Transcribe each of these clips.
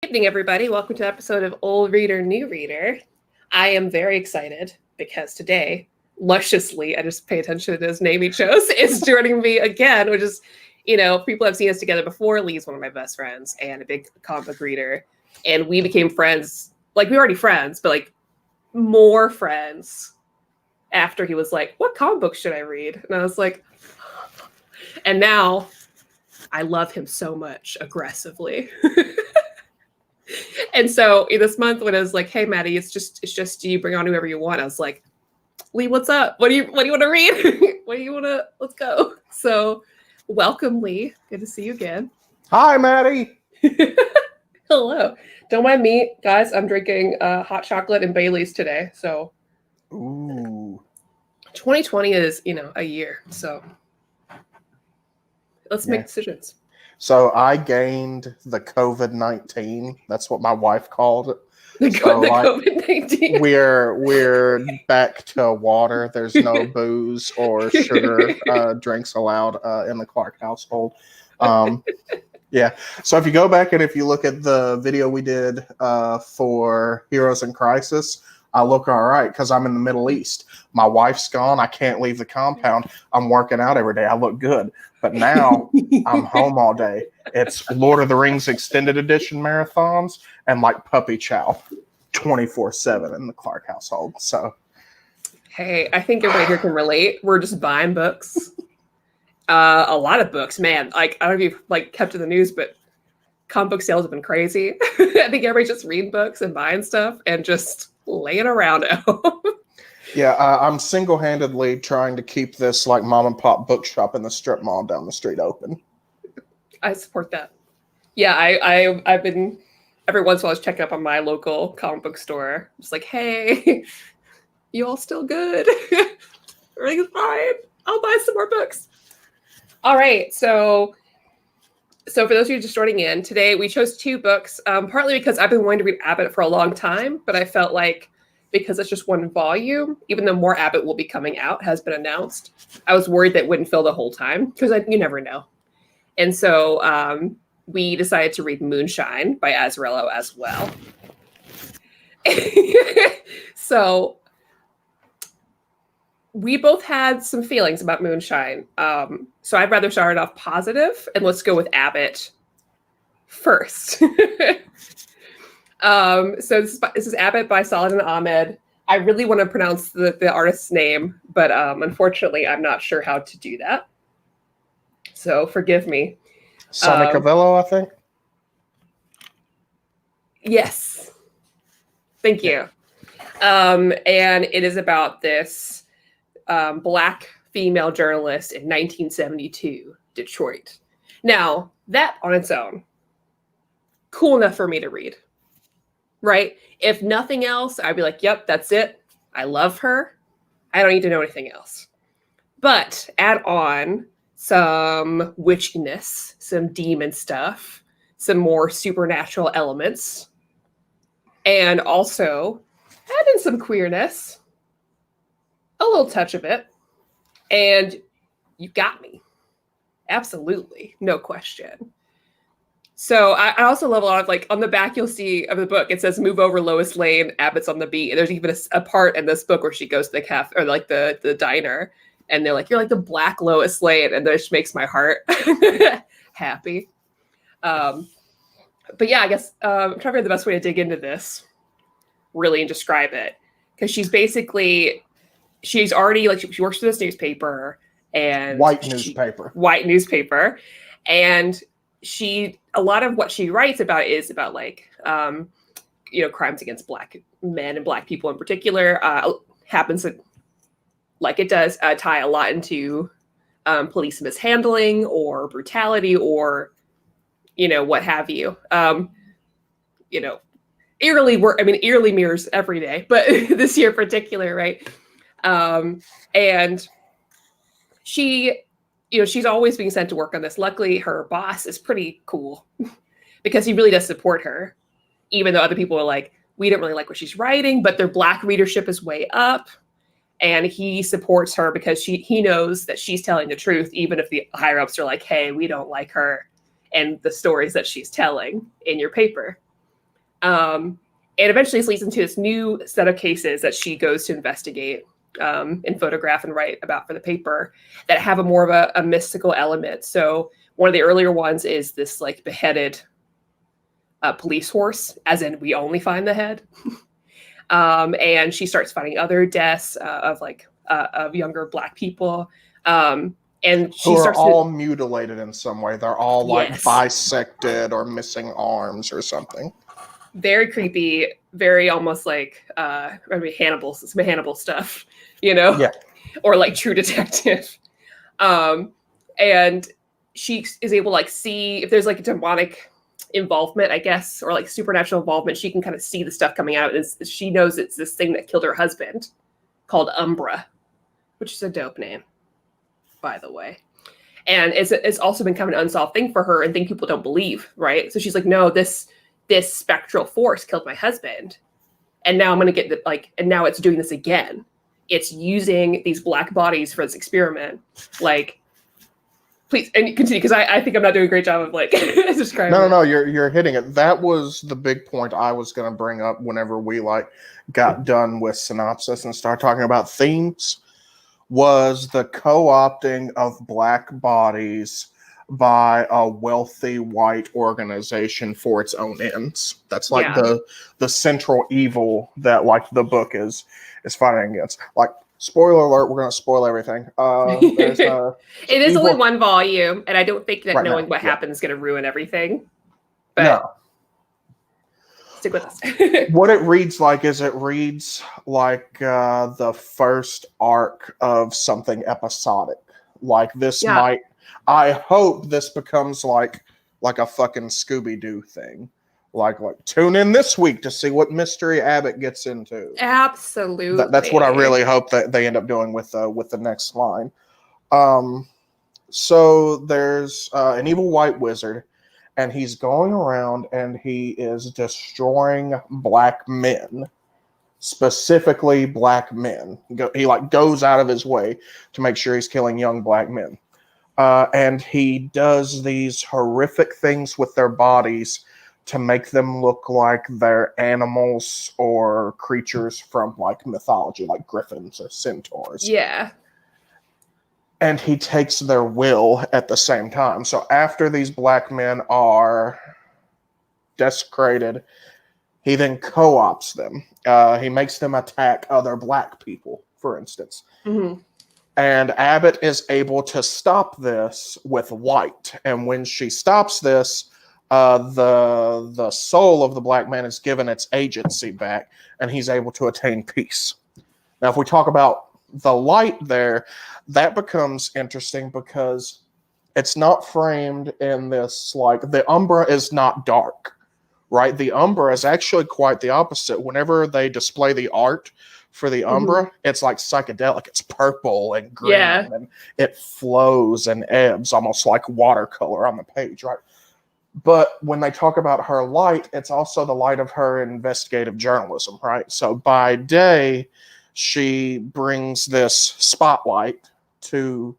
Evening, everybody. Welcome to an episode of Old Reader, New Reader. I am very excited because today, lusciously, I just pay attention to his name he chose, is joining me again, which is, people have seen us together before. Lee's one of my best friends and a big comic book reader. And we became friends, like we were already friends, but like more friends after he was like, what comic book should I read? And I was like, and now I love him so much aggressively. And so this month when I was like, hey Maddie, it's just you bring on whoever you want. I was like, Lee, what's up? What do you want to read? Let's go. So welcome, Lee. Good to see you again. Hi, Maddie. Hello. Don't mind me, guys. I'm drinking hot chocolate and Bailey's today. So ooh. 2020 is, a year. So let's make decisions. So I gained the COVID-19. That's what my wife called it. The COVID-19. We're back to water. There's no booze or sugar drinks allowed in the Clark household. Yeah. So if you go back and if you look at the video we did for Heroes in Crisis, I look all right because I'm in the Middle East. My wife's gone. I can't leave the compound. I'm working out every day. I look good. But now I'm home all day. It's Lord of the Rings extended edition marathons and like puppy chow 24/7 in the Clark household. So, hey, I think everybody here can relate. We're just buying books. A lot of books, man. Like, I don't know if you've kept to the news, but comic book sales have been crazy. I think everybody's just reading books and buying stuff and just laying around at home. Yeah, I'm single-handedly trying to keep this like mom and pop bookshop in the strip mall down the street open. I support that. Yeah, I've been every once in a while I was checking up on my local comic book store. Just like, hey, you all still good? Everything's fine. I'll buy some more books. All right, so for those of you just joining in, today we chose two books, partly because I've been wanting to read Abbott for a long time, but I felt like because it's just one volume, even though more Abbott will be coming out, has been announced, I was worried that it wouldn't fill the whole time, because you never know. And so we decided to read Moonshine by Azzarello as well. So we both had some feelings about Moonshine. So I'd rather start off positive, and let's go with Abbott first. So this is Abbott by Saladin Ahmed. I really want to pronounce the artist's name, but unfortunately, I'm not sure how to do that. So forgive me. Sonny Cavillo, I think. Yes. Thank you. And it is about this Black female journalist in 1972 Detroit. Now, that on its own, cool enough for me to read. Right? If nothing else, I'd be like, yep, that's it. I love her. I don't need to know anything else. But add on some witchiness, some demon stuff, some more supernatural elements, and also add in some queerness, a little touch of it, and you got me. Absolutely. No question. So I also love a lot of on the back, you'll see of the book, it says move over Lois Lane, Abbott's on the beat. And there's even a part in this book where she goes to the cafe or the diner and they're like, you're like the Black Lois Lane. And that just makes my heart happy. But yeah, I guess I'm trying to figure out the best way to dig into this really and describe it. Because she's already she works for this newspaper and White newspaper. And a lot of what she writes about is about crimes against Black men and Black people in particular. Happens to, like it does, tie a lot into police mishandling or brutality or what have you. Eerily mirrors every day, but this year in particular, right? And she. She's always being sent to work on this. Luckily, her boss is pretty cool because he really does support her, even though other people are like, we don't really like what she's writing, but their Black readership is way up. And he supports her because he knows that she's telling the truth, even if the higher ups are like, hey, we don't like her and the stories that she's telling in your paper. And eventually this leads into this new set of cases that she goes to investigate and photograph and write about for the paper that have a more of a mystical element. So one of the earlier ones is this like beheaded police horse, as in we only find the head. And she starts finding other deaths of younger Black people. And she who are starts all mutilated in some way. They're all like Yes. bisected or missing arms or something. Very creepy, very almost like Hannibal, some Hannibal stuff, you know? Yeah. Or like True Detective. And she is able to like see if there's like a demonic involvement, I guess, or like supernatural involvement. She can kind of see the stuff coming out. She knows it's this thing that killed her husband called Umbra, which is a dope name, by the way. And it's also been kind of an unsolved thing for her and thing people don't believe, right? So she's like, no, this spectral force killed my husband. And now I'm going to get and now it's doing this again. It's using these Black bodies for this experiment. Like, please, and continue, because I think I'm not doing a great job of like describing. No, you're hitting it. That was the big point I was going to bring up whenever we like got done with synopsis and start talking about themes. Was the co-opting of Black bodies by a wealthy white organization for its own ends. That's like the central evil that like the book is fighting against. Like, spoiler alert, we're going to spoil everything. It is only one volume, and I don't think that Right knowing now, what happens is going to ruin everything. But no. Stick with us. What it reads like is it reads like the first arc of something episodic. Like this might, I hope this becomes like a fucking Scooby-Doo thing. Like tune in this week to see what mystery Abbott gets into. Absolutely. That's what I really hope that they end up doing with the next line. So there's an evil white wizard, and he's going around and he is destroying Black men, specifically Black men. He like goes out of his way to make sure he's killing young Black men. And he does these horrific things with their bodies to make them look like they're animals or creatures from like mythology, like griffins or centaurs. Yeah. And he takes their will at the same time. So after these Black men are desecrated, he then co-ops them. He makes them attack other Black people, for instance. Mm-hmm. And Abbott is able to stop this with white. And when she stops this, the soul of the Black man is given its agency back, and he's able to attain peace. Now, if we talk about the light there, that becomes interesting because it's not framed in this, like, the Umbra is not dark, right? The Umbra is actually quite the opposite. Whenever they display the art for the Umbra, it's like psychedelic. It's purple and green, and it flows and ebbs almost like watercolor on the page, right? But when they talk about her light, it's also the light of her investigative journalism, right? So by day, she brings this spotlight to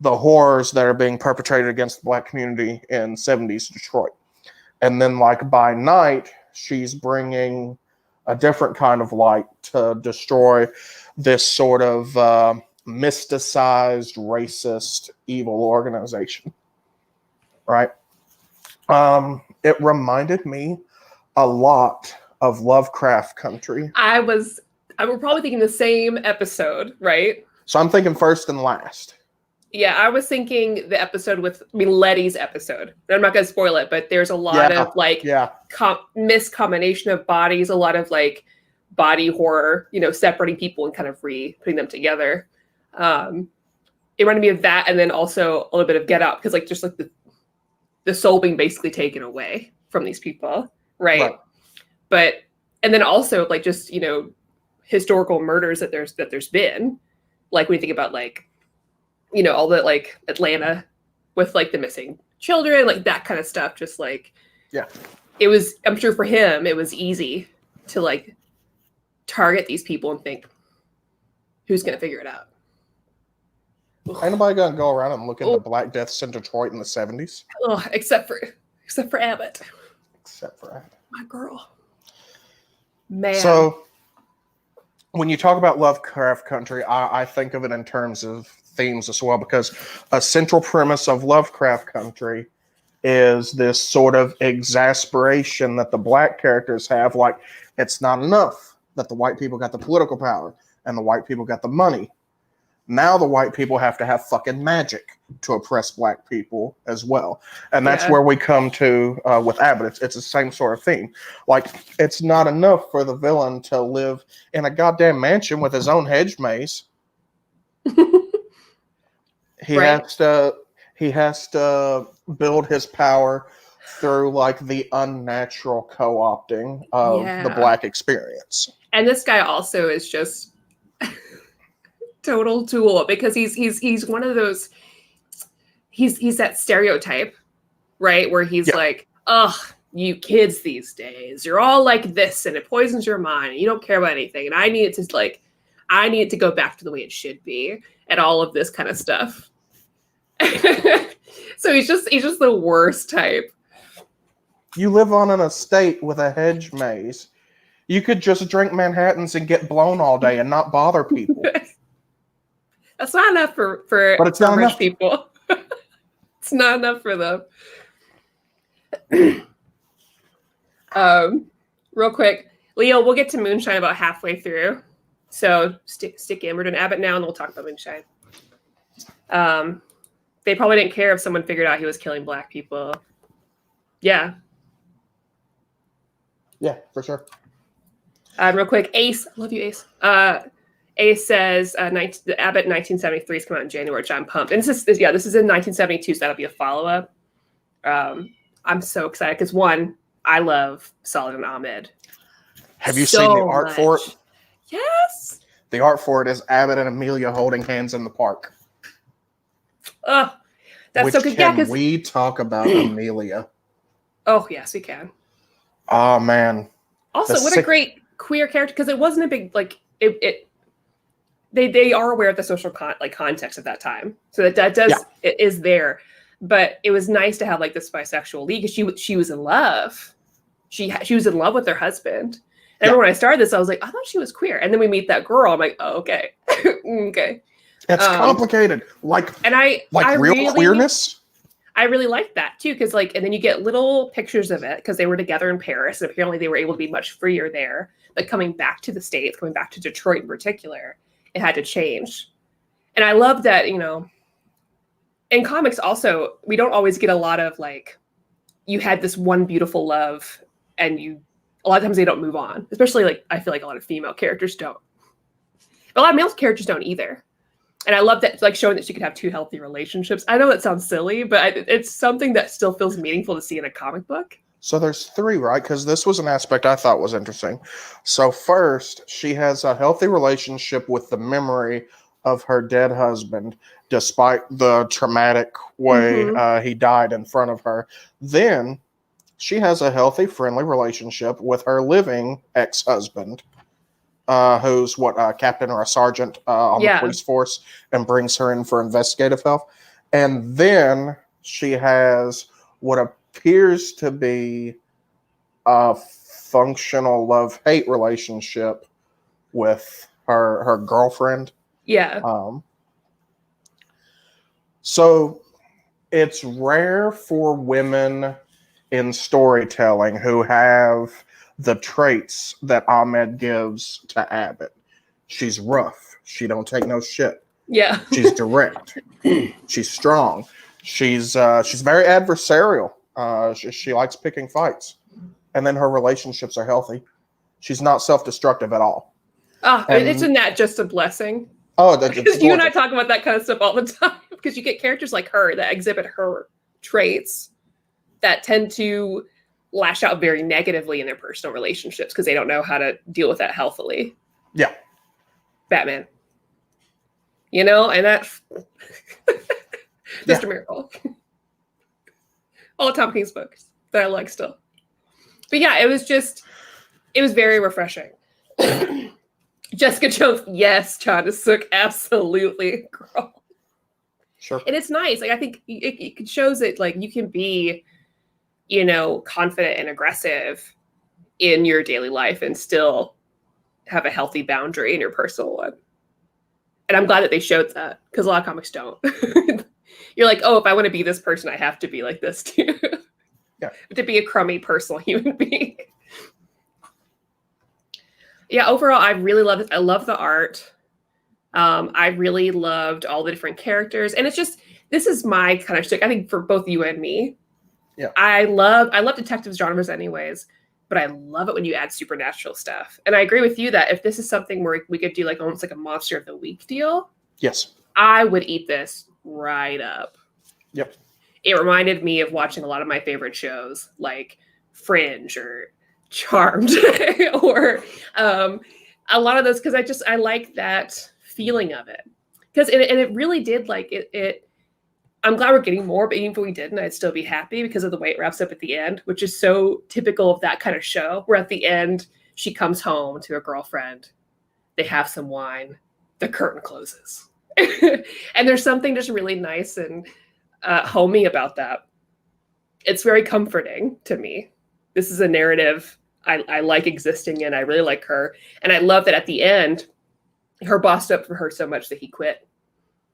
the horrors that are being perpetrated against the Black community in 70s Detroit. And then like by night, she's bringing a different kind of light to destroy this sort of mysticized, racist, evil organization, right? It reminded me a lot of Lovecraft Country. I was probably thinking the same episode, right? So I'm thinking first and last. Yeah, I was thinking the episode Letty's episode. I'm not going to spoil it, but there's a lot of like miscombination of bodies, a lot of like body horror, separating people and kind of putting them together. It reminded me of that, and then also a little bit of Get Out, because like just like the soul being basically taken away from these people, right? But and then also like just historical murders that there's been, like when you think about like all the like Atlanta with like the missing children, like that kind of stuff. Just like it was, I'm sure for him it was easy to like target these people and think, who's gonna figure it out? Ain't nobody gonna go around and look into Black Deaths in Detroit in the 70s. Oh, except for Abbott. Except for Abbott. My girl. Man. So when you talk about Lovecraft Country, I think of it in terms of themes as well, because a central premise of Lovecraft Country is this sort of exasperation that the black characters have. Like, it's not enough that the white people got the political power and the white people got the money. Now the white people have to have fucking magic to oppress black people as well. And that's where we come to with Abbott. It's the same sort of thing. Like, it's not enough for the villain to live in a goddamn mansion with his own hedge maze. He has to build his power through like the unnatural co-opting of the black experience. And this guy also is just total tool, because he's one of those, he's that stereotype, right? Where he's like, ugh, you kids these days, you're all like this and it poisons your mind and you don't care about anything. And I need it to go back to the way it should be and all of this kind of stuff. So he's just the worst type. You live on an estate with a hedge maze. You could just drink Manhattans and get blown all day and not bother people. That's not enough for but it's not rich enough. people. It's not enough for them. Real quick, Leo, we'll get to Moonshine about halfway through. So stick in. We're doing Abbott now, and we'll talk about Moonshine. They probably didn't care if someone figured out he was killing black people. Yeah. Yeah, for sure. Real quick, Ace, love you, Ace. Ace says Abbott 1973 is coming out in January, which I'm pumped. And this is in 1972, so that'll be a follow-up. I'm so excited because, one, I love Saladin Ahmed. Have you seen the art for it? Yes. The art for it is Abbott and Amelia holding hands in the park. Oh, that's so good. Can we talk about Amelia? Oh, yes, we can. Oh, man. Also, what a great queer character, because it wasn't a big, like, they are aware of the social context of that time. So it is there. But it was nice to have like this bisexual lead, because she was in love. She was in love with her husband. And I remember when I started this, I was like, I thought she was queer. And then we meet that girl. I'm like, oh, okay. Okay. It's complicated. Like real really, queerness. I really liked that too, because and then you get little pictures of it because they were together in Paris, and apparently they were able to be much freer there. But coming back to the States, coming back to Detroit in particular, it had to change. And I love that, in comics also, we don't always get a lot of you had this one beautiful love, and a lot of times they don't move on. Especially I feel like a lot of female characters don't. But a lot of male characters don't either. And I love that, showing that she could have two healthy relationships. I know it sounds silly, but it's something that still feels meaningful to see in a comic book. So there's three, right? Because this was an aspect I thought was interesting. So first, she has a healthy relationship with the memory of her dead husband, despite the traumatic way he died in front of her. Then she has a healthy, friendly relationship with her living ex-husband, who's captain or a sergeant on the police force, and brings her in for investigative help. And then she has what appears to be a functional love-hate relationship with her girlfriend. Yeah. So it's rare for women in storytelling who have the traits that Ahmed gives to Abbott. She's rough. She don't take no shit. Yeah. She's direct. She's strong. She's very adversarial. She likes picking fights. And then her relationships are healthy. She's not self-destructive at all. Isn't that just a blessing? Oh, because you and I talk about that kind of stuff all the time. Because you get characters like her that exhibit her traits that tend to lash out very negatively in their personal relationships because they don't know how to deal with that healthily. Yeah. Batman. And that Mr. Miracle. All Tom King's books that I like still. But yeah, it was very refreshing. Jessica Jones, yes. Chanda Suk, absolutely, girl. Sure. And it's nice. I think it shows that you can be, confident and aggressive in your daily life and still have a healthy boundary in your personal one. And I'm glad that they showed that, because a lot of comics don't. You're like, oh, if I want to be this person, I have to be like this too. Yeah. To be a crummy personal human being. Yeah, overall, I really love it. I love the art. I really loved all the different characters. And it's just, this is my kind of shtick, I think, for both you and me. Yeah. I love detective genres anyways, but I love it when you add supernatural stuff. And I agree with you that if this is something where we could do like almost like a monster of the week deal, yes, I would eat this right up. Yep. It reminded me of watching a lot of my favorite shows like Fringe or Charmed or a lot of those, because I like that feeling of it. Because it really did, like it I'm glad we're getting more, but even if we didn't, I'd still be happy because of the way it wraps up at the end, which is so typical of that kind of show, where at the end, she comes home to her girlfriend, they have some wine, the curtain closes. And there's something just really nice and homey about that. It's very comforting to me. This is a narrative I like existing in. I really like her. And I love that at the end, her bossed up for her so much that he quit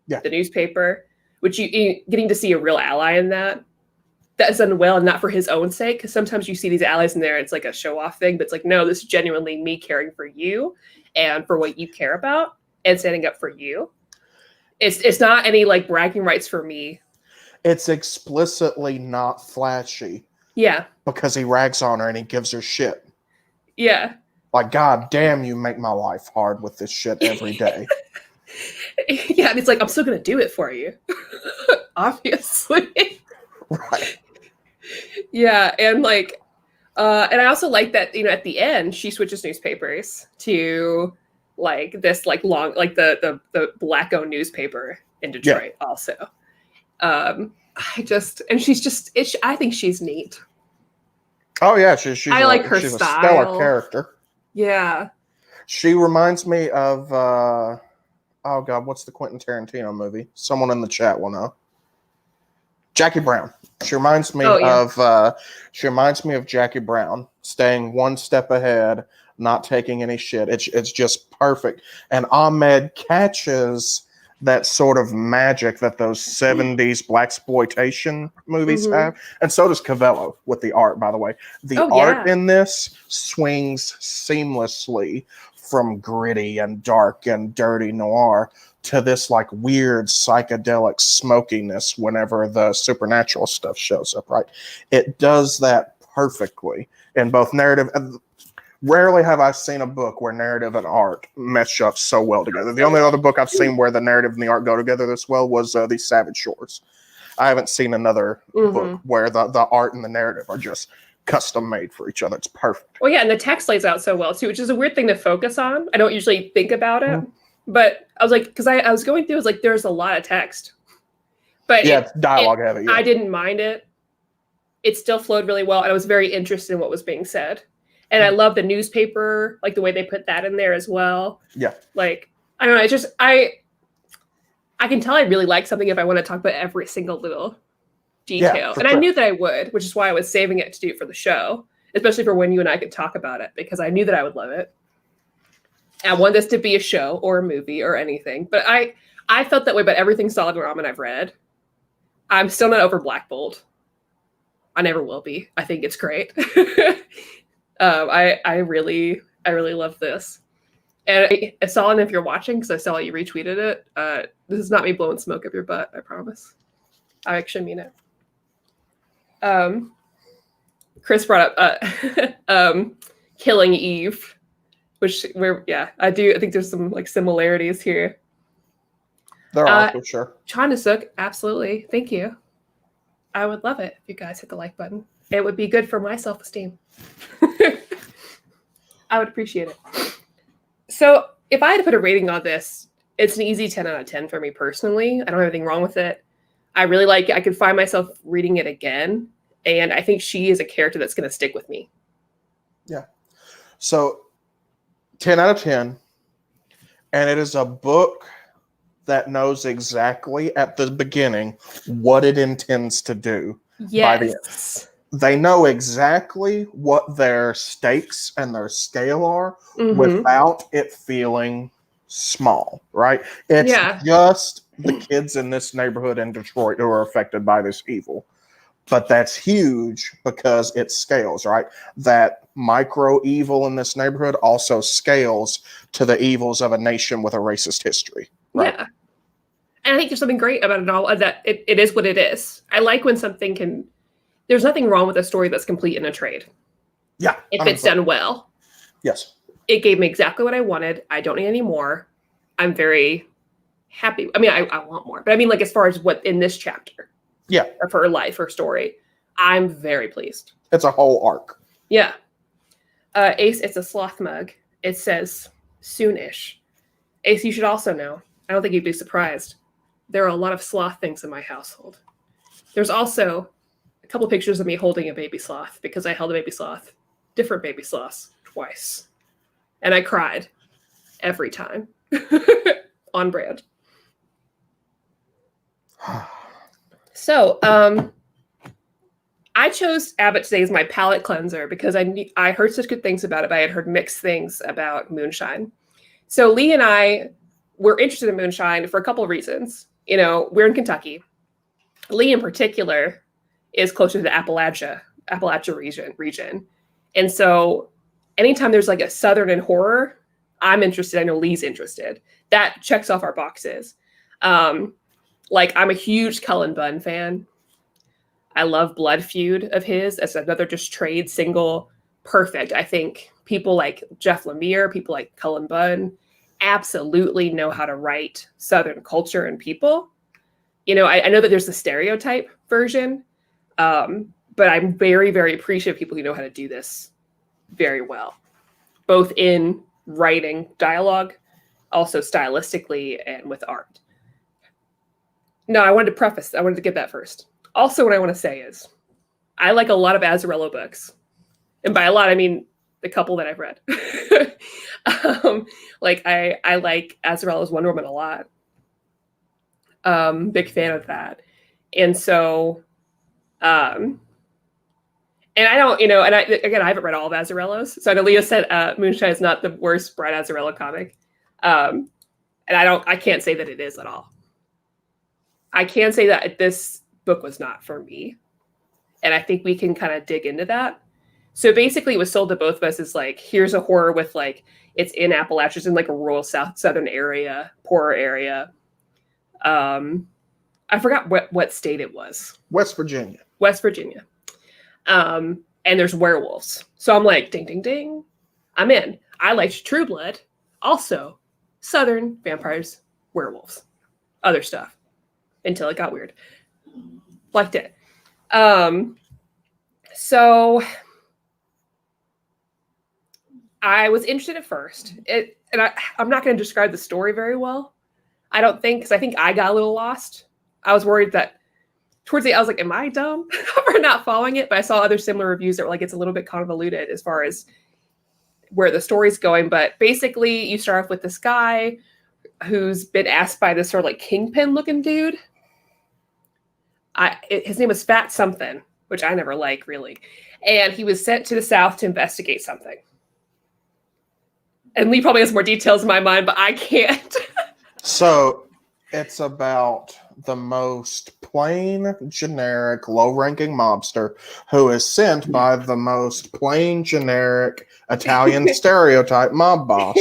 the newspaper. Which you getting to see a real ally in that's done well, and not for his own sake. Because sometimes you see these allies in there, it's like a show off thing, but it's like, no, this is genuinely me caring for you and for what you care about and standing up for you. It's not any like bragging rights for me. It's explicitly not flashy. Yeah. Because he rags on her and he gives her shit. Yeah. Like, God damn, you make my life hard with this shit every day. Yeah, and it's like, I'm still going to do it for you. Obviously. Right. Yeah, and like, and I also like that, at the end, she switches newspapers to like this like long, like the Black-owned newspaper in Detroit also. I think she's neat. Oh yeah, she's I like her she's style. A stellar character. Yeah. She reminds me of oh God, what's the Quentin Tarantino movie? Someone in the chat will know. Jackie Brown. She reminds me of Jackie Brown, staying one step ahead, not taking any shit. It's just perfect. And Ahmed catches that sort of magic that those 70s blaxploitation movies have. And so does Cavello with the art, by the way. The art in this swings seamlessly from gritty and dark and dirty noir to this like weird psychedelic smokiness whenever the supernatural stuff shows up, right? It does that perfectly in both narrative and rarely have I seen a book where narrative and art mesh up so well together. The only other book I've seen where the narrative and the art go together this well was The Savage Shores. I haven't seen another book where the art and the narrative are just custom made for each other. It's perfect. Well, yeah, and the text lays out so well too, which is a weird thing to focus on. I don't usually think about it, but I was like, because I was going through, I was like, there's a lot of text, but it's dialogue heavy. Yeah. I didn't mind it. It still flowed really well, and I was very interested in what was being said. And I love the newspaper, like the way they put that in there as well. Yeah. Like, I don't know. It's just, I can tell I really like something if I want to talk about every single little detail. Yeah, and I knew that I would, which is why I was saving it to do for the show, especially for when you and I could talk about it, because I knew that I would love it. I want this to be a show or a movie or anything. But I felt that way about everything Saladin Ahmed I've read. I'm still not over Black Bolt. I never will be. I think it's great. I really love this. And Saladin, if you're watching, because I saw you retweeted it, this is not me blowing smoke up your butt, I promise. I actually mean it. Chris brought up Killing Eve, which I think there's some like similarities here. There are, for sure. Chanda Sook, absolutely. Thank you. I would love it if you guys hit the like button. It would be good for my self-esteem. I would appreciate it. So if I had to put a rating on this, it's an easy 10 out of 10 for me personally. I don't have anything wrong with it. I really like it. I could find myself reading it again. And I think she is a character that's going to stick with me. Yeah. So 10 out of 10. And it is a book that knows exactly at the beginning what it intends to do. Yes. they know exactly what their stakes and their scale are Mhm. without it feeling small, right? It's Yeah. just the kids in this neighborhood in Detroit who are affected by this evil. But that's huge because it scales, right? That micro evil in this neighborhood also scales to the evils of a nation with a racist history, right? Yeah. And I think there's something great about it all, that it is what it is. I like when something can, there's nothing wrong with a story that's complete in a trade. Yeah. If it's done well. Yes. It gave me exactly what I wanted. I don't need any more. I'm very happy. I mean, I want more. But I mean, like, as far as what in this chapter. Yeah. Or for her life, her story. I'm very pleased. It's a whole arc. Yeah. Ace, it's a sloth mug. It says soonish. Ace, you should also know, I don't think you'd be surprised, there are a lot of sloth things in my household. There's also a couple pictures of me holding a baby sloth because I held a baby sloth, different baby sloths, twice. And I cried every time. On brand. So, I chose Abbott today as my palate cleanser because I heard such good things about it, but I had heard mixed things about Moonshine. So Lee and I were interested in Moonshine for a couple of reasons. You know, we're in Kentucky. Lee in particular is closer to the Appalachia region. And so anytime there's like a Southern horror, I'm interested. I know Lee's interested. That checks off our boxes. Like, I'm a huge Cullen Bunn fan. I love Blood Feud of his as another just trade single. Perfect. I think people like Jeff Lemire, people like Cullen Bunn, absolutely know how to write Southern culture and people. You know, I know that there's the stereotype version, but I'm very, very appreciative of people who know how to do this very well, both in writing dialogue, also stylistically, and with art. No, I wanted to get that first. Also, what I want to say is, I like a lot of Azzarello books. And by a lot, I mean the couple that I've read. Like, I like Azzarello's Wonder Woman a lot. Big fan of that. And so, and I don't, you know, and I haven't read all of Azzarello's. So I know Leah said Moonshine is not the worst Brian Azzarello comic. And I can't say that it is at all. I can say that this book was not for me. And I think we can kind of dig into that. So basically it was sold to both of us as like, here's a horror with like, it's in Appalachia, it's in like a rural southern area, poorer area. I forgot what state it was. West Virginia. And there's werewolves. So I'm like, ding, ding, ding. I'm in. I liked True Blood. Also, Southern vampires, werewolves, other stuff. Until it got weird. Liked it. So I was interested at first. I'm not going to describe the story very well. I don't think, because I think I got a little lost. I was worried that towards the end, I was like, am I dumb for not following it? But I saw other similar reviews that were like, it's a little bit convoluted as far as where the story's going. But basically, you start off with this guy who's been asked by this sort of like kingpin looking dude. His name was Fat something, which I never like really. And he was sent to the South to investigate something. And Lee probably has more details in my mind, but I can't. So it's about the most plain, generic, low-ranking mobster who is sent by the most plain, generic Italian stereotype mob boss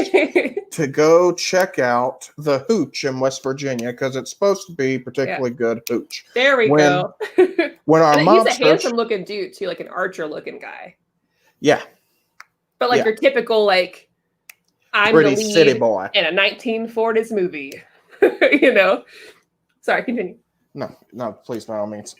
to go check out the hooch in West Virginia because it's supposed to be particularly good hooch. There we go. When our he's mobster, a handsome-looking dude too, like an Archer-looking guy. Yeah. But like your typical like, I'm pretty the lead city boy in a 1940s movie. You know. Sorry, continue. No, please, by all means.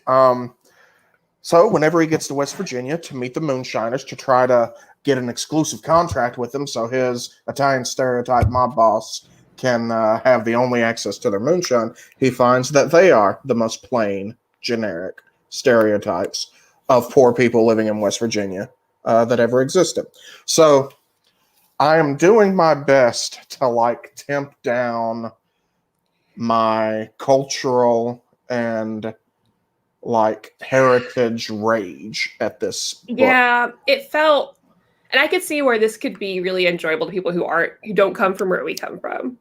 So whenever he gets to West Virginia to meet the Moonshiners to try to get an exclusive contract with them so his Italian stereotype mob boss can have the only access to their moonshine, he finds that they are the most plain, generic stereotypes of poor people living in West Virginia that ever existed. So I am doing my best to like temp down my cultural and like heritage rage at this book. Yeah, it felt, and I could see where this could be really enjoyable to people who don't come from where we come from.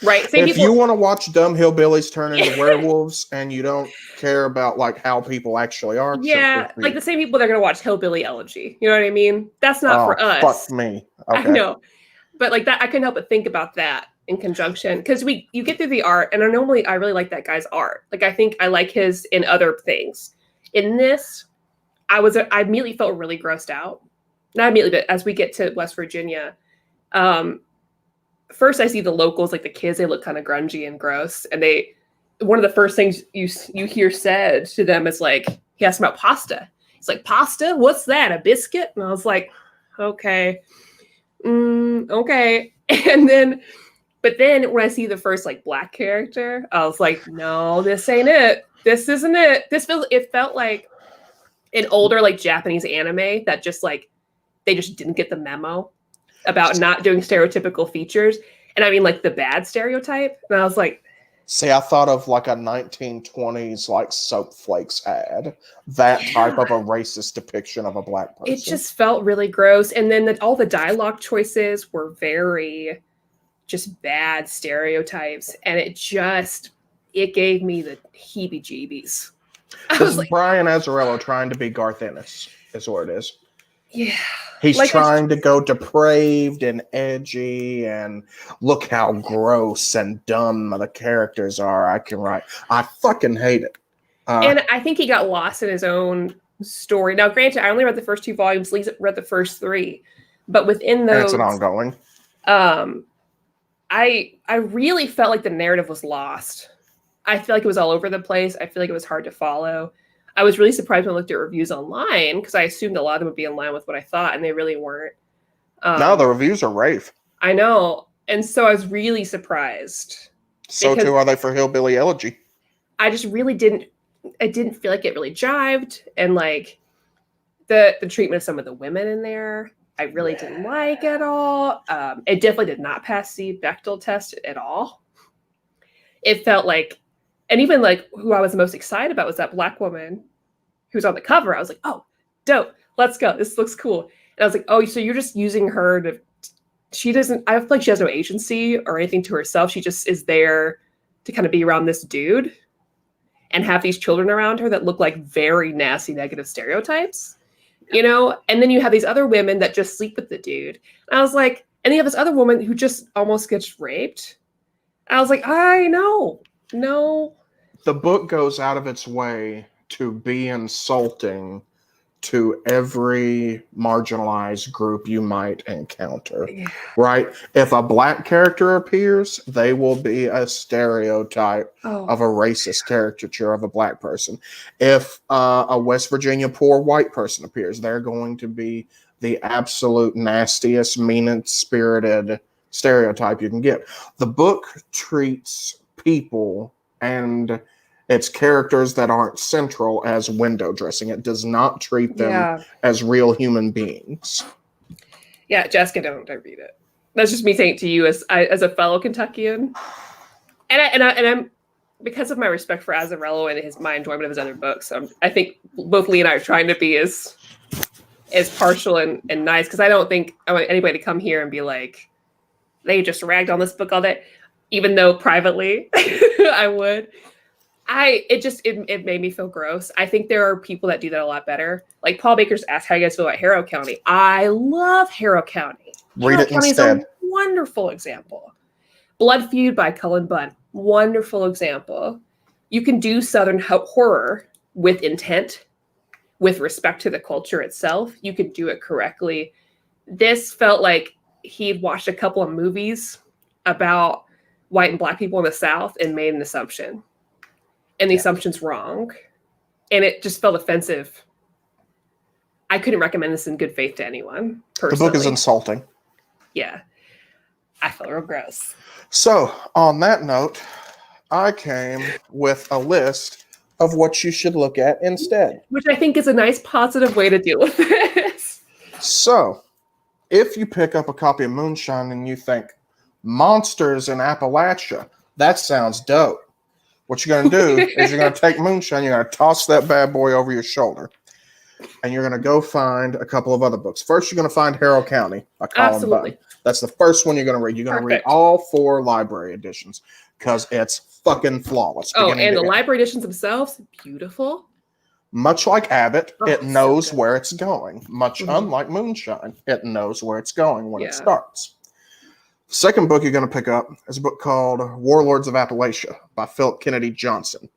Right. If you want to watch dumb hillbillies turn into werewolves and you don't care about like how people actually are, yeah, like the same people that are going to watch Hillbilly Elegy. You know what I mean? That's not for us. Fuck me. Okay. I know, but like that, I couldn't help but think about that in conjunction because you get through the art, and I really like that guy's art. Like I think I like his in other things. In this, I immediately felt really grossed out. Not immediately, but as we get to West Virginia, first I see the locals, like the kids, they look kind of grungy and gross. And one of the first things you hear said to them is like, he asked about pasta. He's like, pasta? What's that? A biscuit? And I was like, okay. Okay. But then when I see the first like black character, I was like, no, this ain't it. This isn't it. It felt like an older like Japanese anime that just like, they just didn't get the memo about not doing stereotypical features. And I mean like the bad stereotype. And I was like, see, I thought of like a 1920s like Soap Flakes ad. That type of a racist depiction of a black person. It just felt really gross. And then all the dialogue choices were very just bad stereotypes. And it gave me the heebie-jeebies. This is like, Brian Azzarello trying to be Garth Ennis, is what it is. Yeah. He's like trying to go depraved and edgy and look how gross and dumb the characters are. I fucking hate it. And I think he got lost in his own story. Now, granted, I only read the first 2 volumes. Lee read the first 3. But within those... And it's an ongoing. I really felt like the narrative was lost. I feel like it was all over the place. I feel like it was hard to follow. I was really surprised when I looked at reviews online because I assumed a lot of them would be in line with what I thought, and they really weren't. No, the reviews are rave. I know. And so I was really surprised. So too are they for Hillbilly Elegy. I just really didn't feel like it really jived. And like the treatment of some of the women in there, I really didn't like at all. It definitely did not pass the Bechdel test at all. It felt like, and even like who I was most excited about was that black woman who was on the cover. I was like, oh, dope. Let's go. This looks cool. And I was like, oh, so you're just using her I feel like she has no agency or anything to herself. She just is there to kind of be around this dude and have these children around her that look like very nasty negative stereotypes, you know? And then you have these other women that just sleep with the dude. And I was like, and you have this other woman who just almost gets raped. I was like, I know. No. The book goes out of its way to be insulting to every marginalized group you might encounter, right? If a black character appears, they will be a stereotype of a racist caricature of a black person. If a West Virginia poor white person appears, they're going to be the absolute nastiest, mean-spirited stereotype you can get. The book treats people and its characters that aren't central as window dressing. It does not treat them as real human beings. Yeah, Jessica, don't read it. That's just me saying it to you as a fellow Kentuckian. And I'm because of my respect for Azzarello and my enjoyment of his other books. I think both Lee and I are trying to be as partial and nice, because I don't think I want anybody to come here and be like, they just ragged on this book all day, even though privately I would. It made me feel gross. I think there are people that do that a lot better. Like Paul Baker's asked how you guys feel about Harrow County. I love Harrow County. Read it instead. A wonderful example. Blood Feud by Cullen Bunn. Wonderful example. You can do Southern horror with intent, with respect to the culture itself. You could do it correctly. This felt like he'd watched a couple of movies about white and black people in the South and made an assumption. And the assumption's wrong. And it just felt offensive. I couldn't recommend this in good faith to anyone, personally. The book is insulting. Yeah. I felt real gross. So, on that note, I came with a list of what you should look at instead. Which I think is a nice positive way to deal with this. So, if you pick up a copy of Moonshine and you think, monsters in Appalachia, that sounds dope. What you're going to do is you're going to take Moonshine, you're going to toss that bad boy over your shoulder, and you're going to go find a couple of other books. First, you're going to find Harrow County by Colin Bunn. That's the first one you're going to read. You're going to read all 4 library editions because it's fucking flawless. Oh, and the library editions themselves, beautiful. Much like Abbott, it knows where it's going. Much unlike Moonshine, it knows where it's going when it starts. The second book you're going to pick up is a book called Warlords of Appalachia by Philip Kennedy Johnson.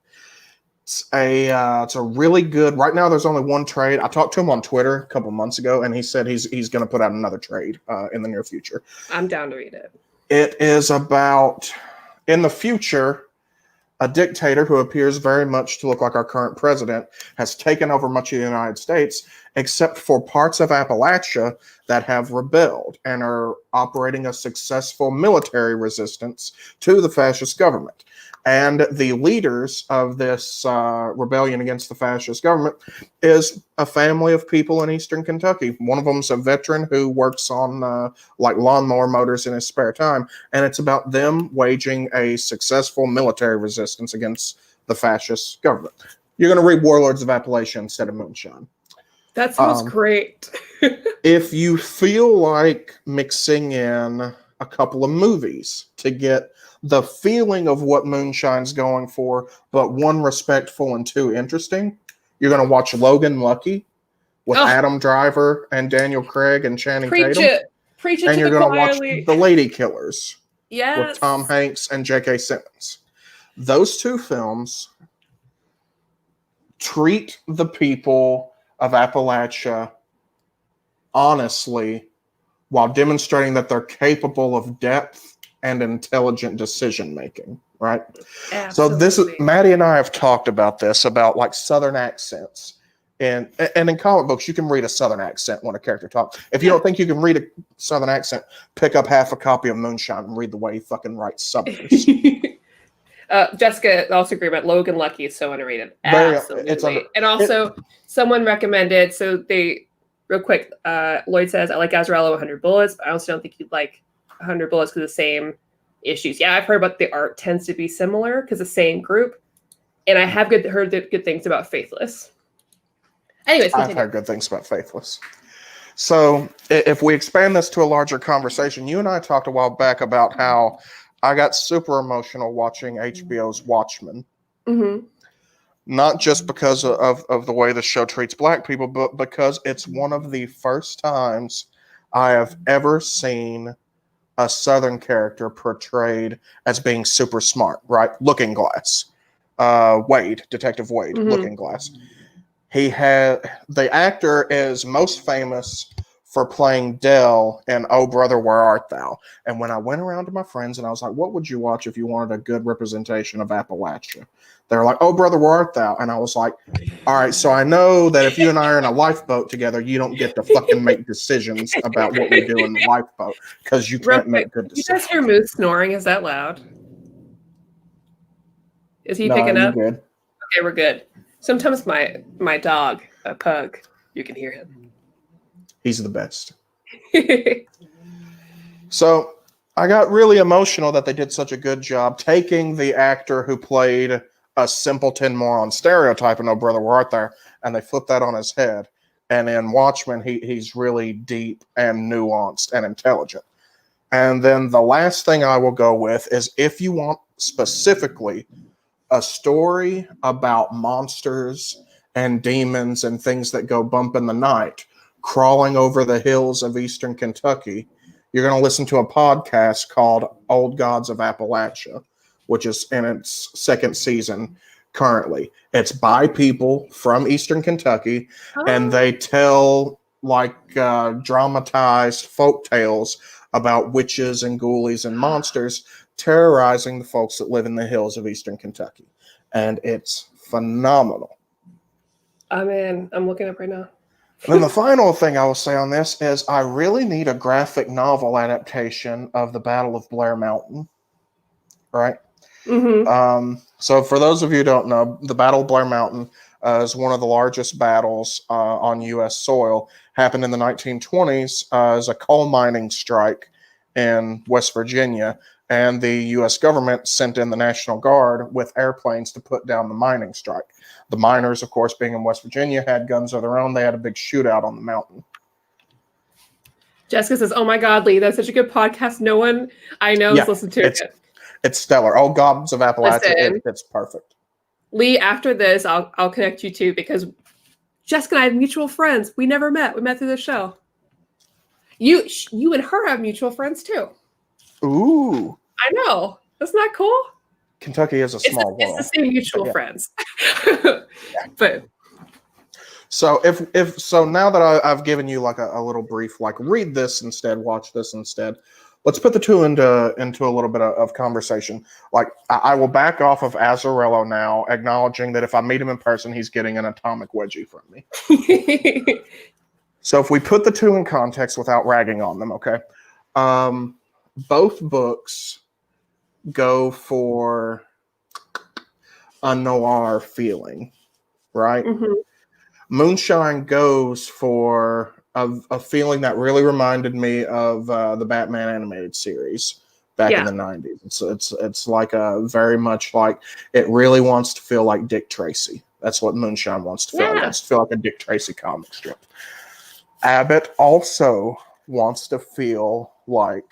It's a really good. Right now, there's only one trade. I talked to him on Twitter a couple months ago, and he said he's going to put out another trade in the near future. I'm down to read it. It is about, in the future, a dictator who appears very much to look like our current president has taken over much of the United States, except for parts of Appalachia that have rebelled and are operating a successful military resistance to the fascist government. And the leaders of this rebellion against the fascist government is a family of people in Eastern Kentucky. One of them's a veteran who works on like lawnmower motors in his spare time. And it's about them waging a successful military resistance against the fascist government. You're going to read Warlords of Appalachia instead of Moonshine. That sounds great. If you feel like mixing in a couple of movies to get the feeling of what Moonshine's going for, but 1, respectful and 2, interesting, you're going to watch Logan Lucky with Adam Driver and Daniel Craig and Channing Tatum. Preach it and to you're going to watch choir. The Lady Killers with Tom Hanks and J.K. Simmons. Those 2 films treat the people of Appalachia honestly while demonstrating that they're capable of depth and intelligent decision making, right? Absolutely. So this is Maddie and I have talked about this, about like Southern accents. And in comic books, you can read a Southern accent when a character talks. If you don't think you can read a Southern accent, pick up half a copy of Moonshine and read the way he fucking writes Southerners. Jessica also agreed about Logan Lucky is so underrated. Absolutely. And also, someone recommended, so they, real quick, Lloyd says, I like Azzarello 100 Bullets, but I also don't think you'd like 100 Bullets because the same issues. Yeah, I've heard about the art tends to be similar because the same group. And I have heard good things about Faithless. Anyways, I've heard good things about Faithless. So if we expand this to a larger conversation, you and I talked a while back about how I got super emotional watching HBO's Watchmen. Mm-hmm. Not just because of the way the show treats Black people, but because it's one of the first times I have ever seen a Southern character portrayed as being super smart, right? Looking Glass. Detective Wade, Looking Glass. The actor is most famous for playing Dell in Oh Brother, Where Art Thou? And when I went around to my friends and I was like, what would you watch if you wanted a good representation of Appalachia? They were like, Oh Brother, Where Art Thou? And I was like, all right, so I know that if you and I are in a lifeboat together, you don't get to fucking make decisions about what we do in the lifeboat because you can't make good decisions. You guys hear Moose snoring? Is that loud? Is he picking up? Good. Okay, we're good. Sometimes my dog, a pug, you can hear him. He's the best. So I got really emotional that they did such a good job taking the actor who played a simpleton moron stereotype in Oh Brother, Where Art Thou? And they flipped that on his head. And in Watchmen, he's really deep and nuanced and intelligent. And then the last thing I will go with is if you want specifically a story about monsters and demons and things that go bump in the night crawling over the hills of Eastern Kentucky, you're going to listen to a podcast called Old Gods of Appalachia, which is in its 2nd season currently. It's by people from Eastern Kentucky, and they tell dramatized folk tales about witches and ghoulies and monsters terrorizing the folks that live in the hills of Eastern Kentucky. And it's phenomenal. I'm looking up right now. And then the final thing I will say on this is I really need a graphic novel adaptation of the Battle of Blair Mountain. Right? Mm-hmm. So for those of you who don't know, the Battle of Blair Mountain is one of the largest battles on U.S. soil. Happened in the 1920s as a coal mining strike in West Virginia. and the U.S. government sent in the National Guard with airplanes to put down the mining strike. The miners, of course, being in West Virginia, had guns of their own. They had a big shootout on the mountain. Jessica says, "Oh my God, Lee, that's such a good podcast. No one I know has listened to it. It's stellar. Oh, Goblins of Appalachia, it's perfect." Lee, after this, I'll connect you too, because Jessica and I have mutual friends. We never met. We met through the show. You and her have mutual friends too. Ooh. I know. That's not cool. Kentucky is a small world. It's the same mutual friends. But so so now that I've given you like a little brief, like read this instead, watch this instead. Let's put the two into a little bit of conversation. Like I will back off of Azzarello now, acknowledging that if I meet him in person, he's getting an atomic wedgie from me. So if we put the two in context without ragging on them, okay? Both books go for a noir feeling, right? Mm-hmm. Moonshine goes for a feeling that really reminded me of the Batman animated series back in the 90s. It's like very much like it really wants to feel like Dick Tracy. That's what Moonshine wants to feel. It wants to feel like a Dick Tracy comic strip. Abbott also wants to feel like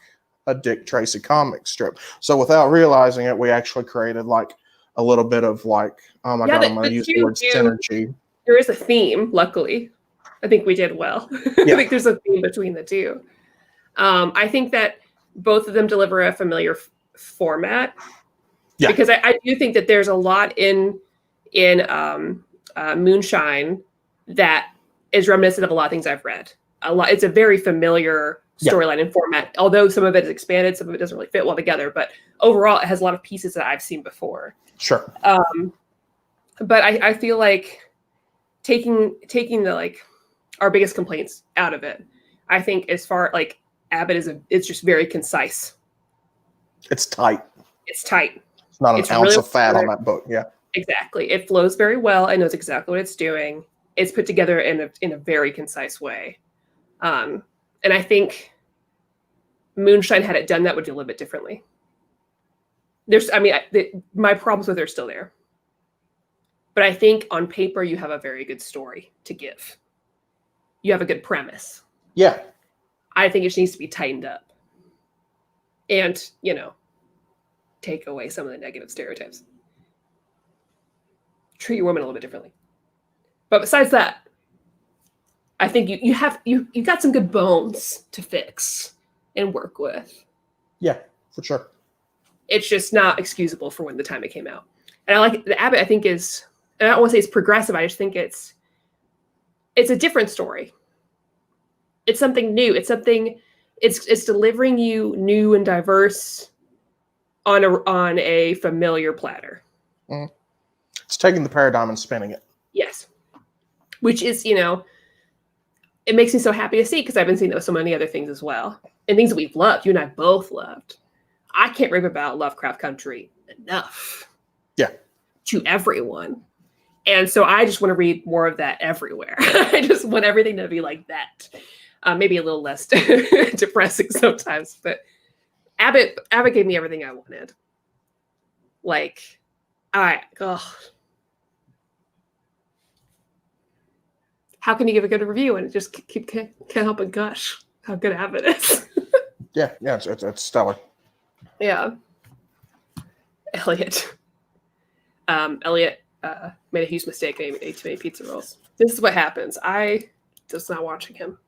a Dick Tracy comic strip. So without realizing it, we actually created like a little bit of like, oh my God, I'm going to use the word synergy. There is a theme, luckily. I think we did well. I think there's a theme between the two. I think that both of them deliver a familiar format. Yeah. Because I do think that there's a lot in Moonshine that is reminiscent of a lot of things I've read. It's a very familiar storyline and format, although some of it is expanded, some of it doesn't really fit well together. But overall, it has a lot of pieces that I've seen before. Sure. But I feel like taking the like our biggest complaints out of it, I think as far like Abbott it's just very concise. It's tight. It's tight. It's not an ounce really of fat on that book. Yeah. Exactly. It flows very well. It knows exactly what it's doing. It's put together in a very concise way. And I think Moonshine, had it done that, would do a little bit differently. My problems with it are still there. But I think on paper, you have a very good story to give. You have a good premise. Yeah. I think it just needs to be tightened up. And, take away some of the negative stereotypes. Treat your women a little bit differently. But besides that, I think you got some good bones to fix and work with. Yeah, for sure. It's just not excusable for when the time it came out. And I like the Abbott, I think is, and I don't want to say it's progressive, I just think it's a different story. It's something new. It's delivering you new and diverse on a familiar platter. Mm. It's taking the paradigm and spinning it. Yes. Which is, it makes me so happy to see, because I've been seeing that with so many other things as well. And things that we've loved. You and I both loved. I can't rave about Lovecraft Country enough. Yeah. To everyone. And so I just want to read more of that everywhere. I just want everything to be like that. Maybe a little less depressing sometimes. But Abbott gave me everything I wanted. Like, how can you give a good review and just can't help but gush how good Abbott is? Yeah, it's stellar. Yeah. Elliot made a huge mistake and ate too many pizza rolls. This is what happens. I just not watching him.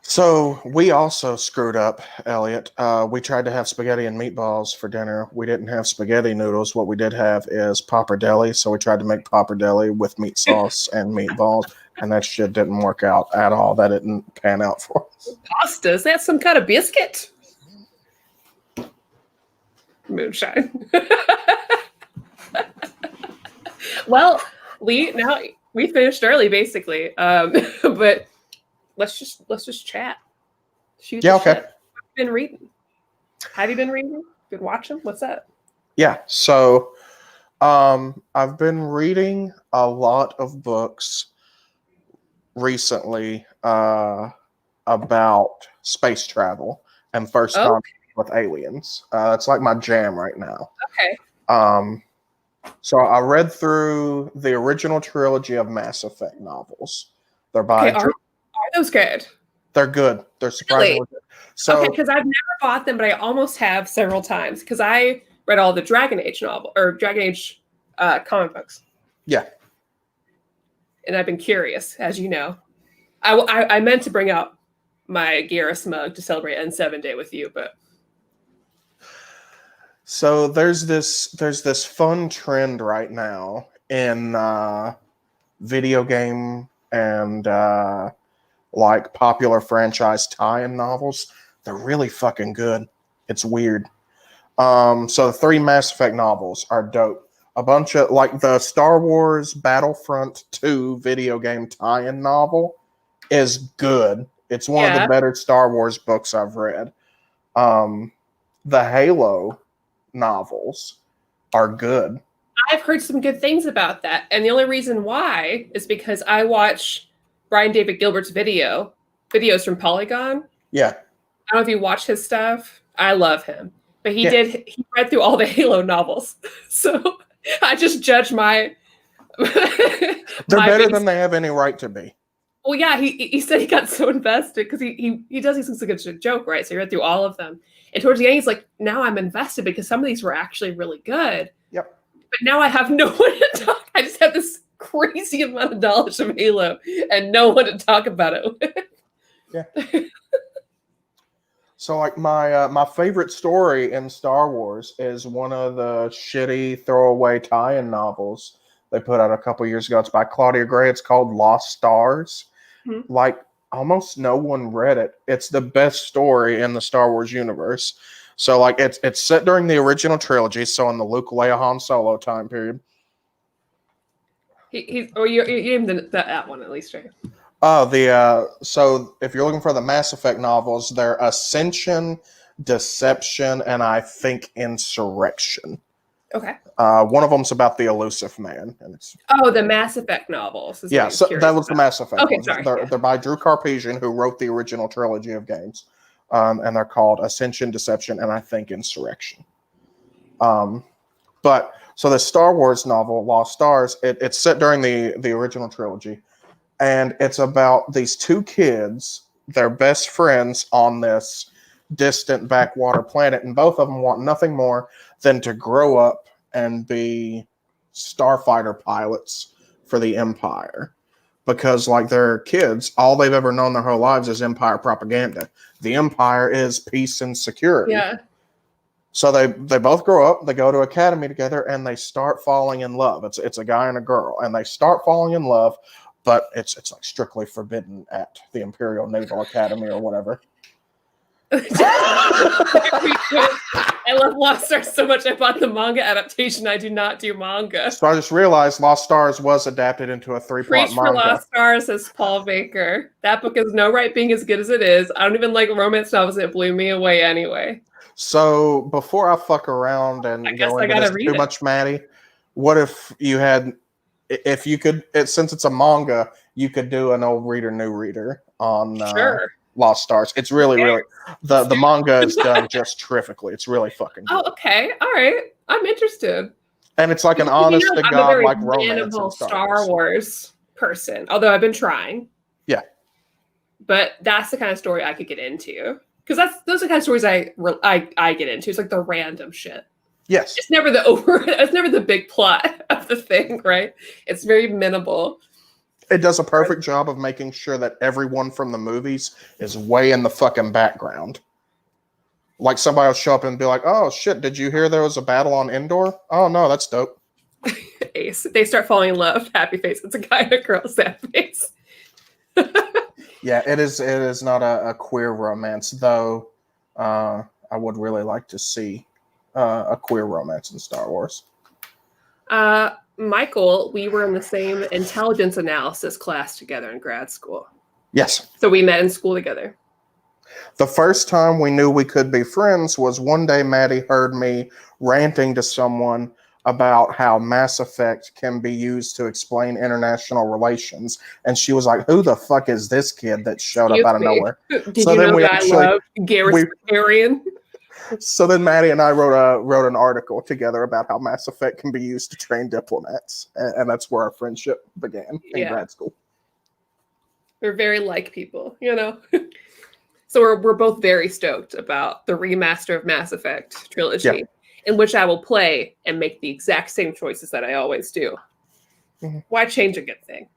So we also screwed up, Elliot. We tried to have spaghetti and meatballs for dinner. We didn't have spaghetti noodles. What we did have is pappardelle. So we tried to make pappardelle with meat sauce and meatballs, and that shit didn't work out at all. That didn't pan out for us. Pasta? Is that some kind of biscuit? Moonshine. Well, we finished early, basically. But let's just chat. Shoot. Yeah, okay. Shit. Been reading? Have you been reading? Been watching? What's that? Yeah. So, I've been reading a lot of books recently. about space travel and first Oh, contact with aliens. It's like my jam right now. okay. So I read through the original trilogy of Mass Effect novels. They're by Okay, are those good? They're good. They're surprisingly Really? good. So Okay, because I've never bought them, but I almost have several times because I read all the Dragon Age Dragon Age comic books, yeah. and I've been curious, as you know. I meant to bring out my Garrus mug to celebrate N7 Day with you, but So there's this fun trend right now in video game and like popular franchise tie-in novels. They're really fucking good. It's weird. So the 3 Mass Effect novels are dope. A bunch of like the Star Wars Battlefront 2 video game tie-in novel is good. It's one of the better Star Wars books I've read. The Halo novels are good. I've heard some good things about that. And the only reason why is because I watch Brian David Gilbert's videos from Polygon. Yeah. I don't know if you watch his stuff. I love him. But he read through all the Halo novels. So I just judge my they're better than they have any right to be. Well, yeah, he said he got so invested because he does these things like a joke, right? So he read through all of them. And towards the end, he's like, now I'm invested because some of these were actually really good. Yep. But now I have no one to talk. I just have this crazy amount of knowledge of Halo and no one to talk about it with. Yeah. So like my favorite story in Star Wars is one of the shitty throwaway tie-in novels they put out a couple years ago. It's by Claudia Gray. It's called Lost Stars. Mm-hmm. Like almost no one read it. It's the best story in the Star Wars universe. So like it's set during the original trilogy, so in the Luke, Leia, Han Solo time period. You named that one at least, right? So if you're looking for the Mass Effect novels, they're Ascension, Deception, and I think Insurrection. Okay. One of them's about the elusive man, and it's the Mass Effect novels. Yeah, so that was the Mass Effect. Okay, ones. sorry. They're by Drew Carpesian, who wrote the original trilogy of games, and they're called Ascension, Deception, and I think Insurrection. But so the Star Wars novel, Lost Stars, it's set during the original trilogy. And it's about these 2 kids, they're best friends on this distant backwater planet, and both of them want nothing more than to grow up and be starfighter pilots for the Empire. Because, like, they're kids, all they've ever known their whole lives is Empire propaganda. The Empire is peace and security. Yeah. So they both grow up, they go to academy together, and they start falling in love. It's a guy and a girl, and they start falling in love. But it's like strictly forbidden at the Imperial Naval Academy or whatever. I love Lost Stars so much. I bought the manga adaptation. I do not do manga. So I just realized Lost Stars was adapted into a 3-part Preach manga. for Lost Stars, says Paul Baker. That book has no right being as good as it is. I don't even like romance novels. It blew me away anyway. So before I fuck around and go into this too much, Maddie, what if you had... If you could, since it's a manga, you could do an old reader, new reader on Lost Stars. It's really the manga is done just terrifically. It's really fucking good. Oh, okay, all right. I'm interested. And it's like an honest to God like romance in Star Wars person. Although I've been trying. Yeah, but that's the kind of story I could get into because those are the kind of stories I get into. It's like the random shit. Yes. It's never it's never the big plot of the thing, right? It's very minimal. It does a perfect job of making sure that everyone from the movies is way in the fucking background. Like somebody will show up and be like, oh shit, did you hear there was a battle on Endor? Oh no, that's dope. Ace. They start falling in love, happy face. It's a guy and a girl, sad face. Yeah, it is not a queer romance, though I would really like to see a queer romance in Star Wars. Michael, we were in the same intelligence analysis class together in grad school. Yes. So we met in school together. The first time we knew we could be friends was one day Maddie heard me ranting to someone about how Mass Effect can be used to explain international relations. And she was like, who the fuck is this kid that showed up out of nowhere? Did you know that I love Garrus Vakarian? So then Maddie and I wrote an article together about how Mass Effect can be used to train diplomats. And that's where our friendship began in grad school. We're very like people, you know? So we're both very stoked about the remaster of Mass Effect trilogy, in which I will play and make the exact same choices that I always do. Mm-hmm. Why change a good thing?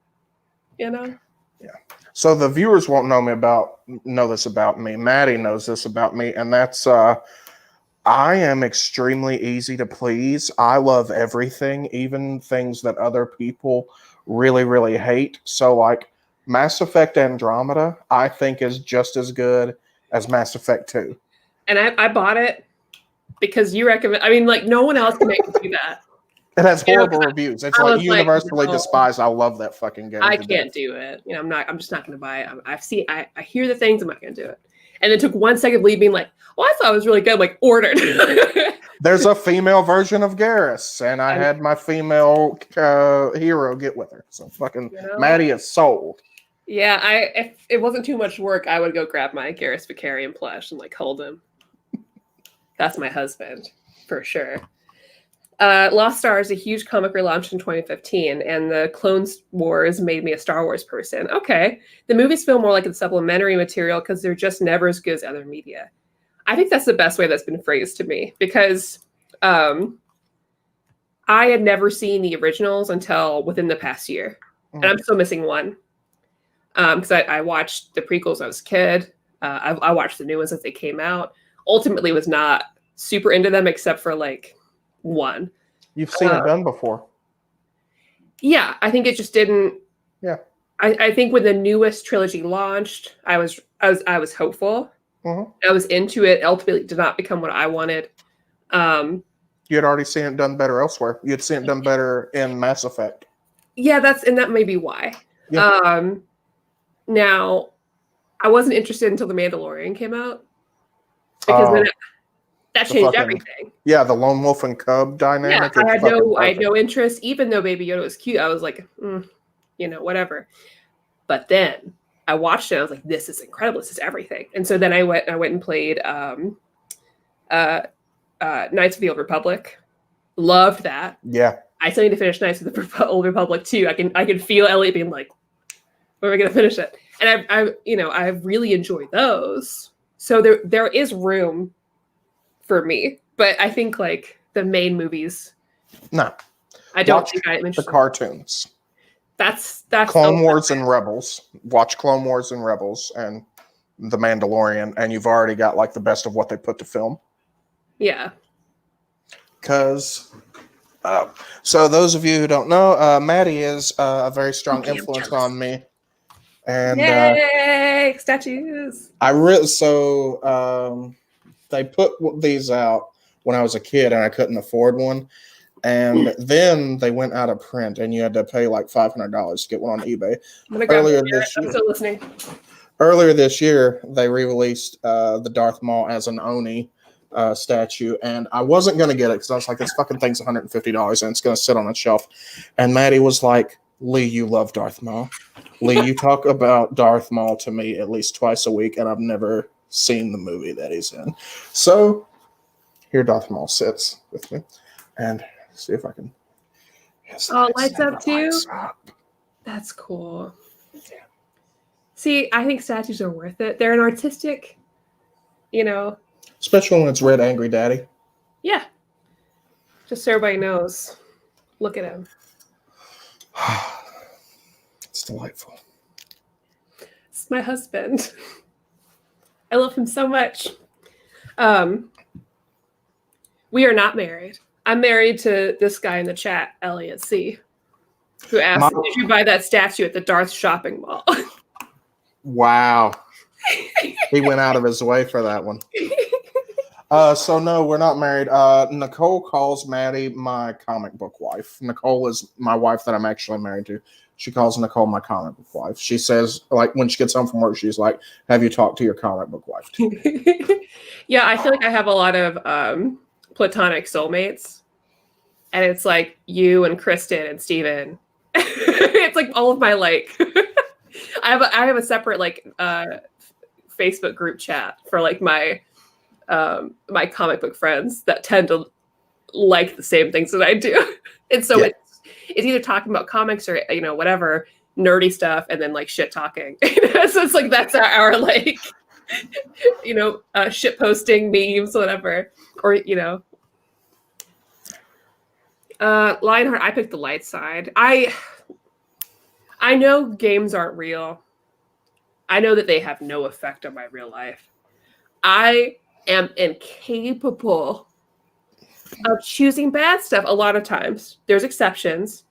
You know? Yeah. So the viewers won't know this about me. Maddie knows this about me, and that's I am extremely easy to please. I love everything, even things that other people really, really hate. So like Mass Effect Andromeda, I think is just as good as Mass Effect 2. And I bought it because you recommend. I mean, like no one else can make me do that. It has horrible reviews. It's like universally despised. I love that fucking game. I can't do it. You know, I'm just not going to buy it. I hear the things. I'm not going to do it. And it took 1 second of Lee being like, "Well, I thought it was really good." I'm like, ordered. There's a female version of Garrus, and I had my female hero get with her. So fucking Maddie is sold. Yeah, if it wasn't too much work, I would go grab my Garrus Vakarian plush and like hold him. That's my husband for sure. Lost Star is a huge comic relaunch in 2015, and the Clone Wars made me a Star Wars person. Okay. The movies feel more like it's supplementary material because they're just never as good as other media. I think that's the best way that's been phrased to me, because I had never seen the originals until within the past year. And I'm still missing one. Because I watched the prequels when I was a kid. I watched the new ones as they came out. Ultimately was not super into them except for like one. You've seen it done before. Yeah, I think it just didn't. Yeah. I think when the newest trilogy launched, I was hopeful. Mm-hmm. I was into it. Ultimately, it did not become what I wanted. You had already seen it done better elsewhere. You had seen it done better in Mass Effect. Yeah, that may be why. Yeah. Now, I wasn't interested until The Mandalorian came out, because then that changed everything. Yeah, the lone wolf and cub dynamic. Yeah, I had no interest, even though Baby Yoda was cute. I was like, whatever. But then I watched it. And I was like, this is incredible. This is everything. And so then I went and played Knights of the Old Republic. Loved that. Yeah. I still need to finish Knights of the Old Republic too. I can feel Elliot being like, when are we gonna finish it? And I really enjoyed those. So there is room for me, but I think like the main movies. No, I don't think I'm interested. The cartoons. That's Clone Wars and Rebels. Watch Clone Wars and Rebels and The Mandalorian, and you've already got like the best of what they put to film. Yeah. Because. So those of you who don't know, Maddie is a very strong influence on me. And yay, statues! They put these out when I was a kid and I couldn't afford one, and then they went out of print and you had to pay like $500 to get one on eBay. I'm still listening. Earlier this year, they re-released the Darth Maul as an Oni statue, and I wasn't going to get it because I was like, this fucking thing's $150 and it's going to sit on a shelf. And Maddie was like, Lee, you love Darth Maul. Lee, you talk about Darth Maul to me at least twice a week, and I've never seen the movie that he's in. So here Darth Maul sits with me, and see if I can. Yes, it lights up too. That's cool. Yeah. See, I think statues are worth it. They're an artistic, Especially when it's Red Angry Daddy. Yeah. Just so everybody knows. Look at him. It's delightful. It's my husband. I love him so much. We are not married. I'm married to this guy in the chat, Elliot C., who asked, did you buy that statue at the Darth shopping mall? Wow. He went out of his way for that one. So no, we're not married. Nicole calls Maddie my comic book wife. Nicole is my wife that I'm actually married to. She calls Nicole my comic book wife. She says, like, when she gets home from work, she's like, have you talked to your comic book wife? Yeah, I feel like I have a lot of platonic soulmates. and it's like you and Kristen and Steven. It's like all of my like I have a separate like Facebook group chat for like my my comic book friends that tend to like the same things that I do. And so it's either talking about comics or whatever nerdy stuff, and then like shit talking. So it's like that's our like shit posting memes, whatever. Or Lionheart, I picked the light side. I know games aren't real. I know that they have no effect on my real life. I am incapable of choosing bad stuff a lot of times. There's exceptions.